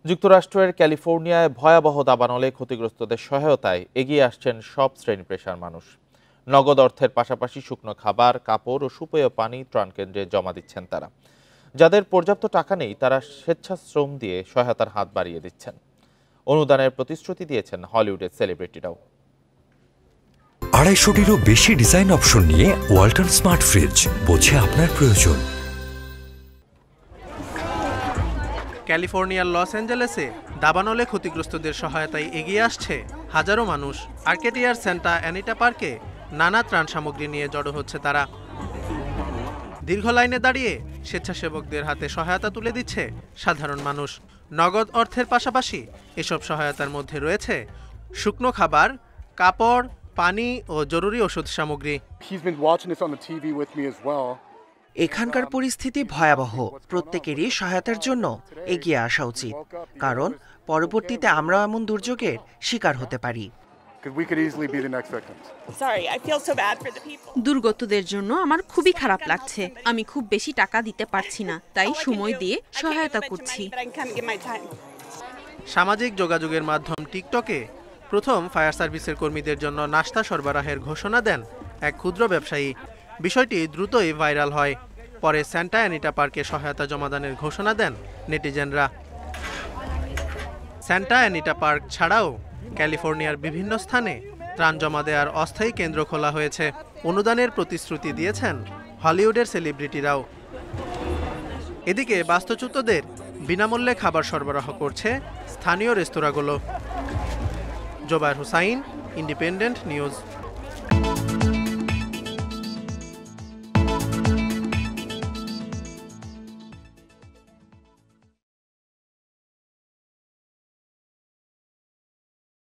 যুক্তরাষ্ট্রের ক্যালিফোর্নিয়ায় ভয়াবহ দাবানলে ক্ষতিগ্রস্তদের সহায়তায় এগিয়ে আসছেন সব শ্রেণী পেশার মানুষ। নগদ অর্থের পাশাপাশি শুকনো খাবার, কাপড় ও সুপেয় পানি ত্রাণকেন্দ্রে জমা দিচ্ছেন তারা। যাদের পর্যাপ্ত টাকা নেই তারা স্বেচ্ছাশ্রম দিয়ে সহায়তার হাত বাড়িয়ে দিচ্ছেন। অনুদানের প্রতিশ্রুতি দিয়েছেন হলিউডের সেলিব্রিটিরাও। 250-টিরও বেশি ডিজাইন অপশন নিয়ে ওয়ালটন স্মার্ট ফ্রিজ, বোঝে আপনার প্রয়োজন। ক্যালিফোর্নিয়ার লস অ্যাঞ্জেলেসে দাবানলে ক্ষতিগ্রস্তদের সহায়তায় এগিয়ে আসছে হাজারো মানুষ। আর্কেডিয়ার সেন্টা অ্যানিটা পার্কে নানা ত্রাণ সামগ্রী নিয়ে জড়ো হচ্ছে তারা। দীর্ঘ লাইনে দাঁড়িয়ে স্বেচ্ছাসেবকদের হাতে সহায়তা তুলে দিচ্ছে সাধারণ মানুষ। নগদ অর্থের পাশাপাশি এসব সহায়তার মধ্যে রয়েছে শুকনো খাবার, কাপড়, পানি ও জরুরি ওষুধ সামগ্রী। এখানকার পরিস্থিতি ভয়াবহ। প্রত্যেকেরই সহায়তার জন্য এগিয়ে আসা উচিত, কারণ পরবর্তীতে আমরা এমন দুর্যোগের শিকার হতে পারি। দুর্গতদের জন্য আমার খুবই খারাপ লাগছে। আমি খুব বেশি টাকা দিতে পারছি না, তাই সময় দিয়ে সহায়তা করছি। সামাজিক যোগাযোগের মাধ্যম টিকটকে প্রথম ফায়ার সার্ভিসের কর্মীদের জন্য নাস্তা সরবরাহের ঘোষণা দেন এক ক্ষুদ্র ব্যবসায়ী। বিষয়টি দ্রুতই ভাইরাল হয়। পরে সেন্টা অ্যানিটা পার্কে সহায়তা জমাদানের ঘোষণা দেন নেটিজেনরা। সেন্টা অ্যানিটা পার্ক ছাড়াও ক্যালিফোর্নিয়ার বিভিন্ন স্থানে ত্রাণ জমা দেওয়ার অস্থায়ী কেন্দ্র খোলা হয়েছে। অনুদানের প্রতিশ্রুতি দিয়েছেন হলিউডের সেলিব্রিটিরাও। এদিকে বাস্তুচ্যুতদের বিনামূল্যে খাবার সরবরাহ করছে স্থানীয় রেস্তোরাঁগুলো। Zobayer Hussain, Independent news.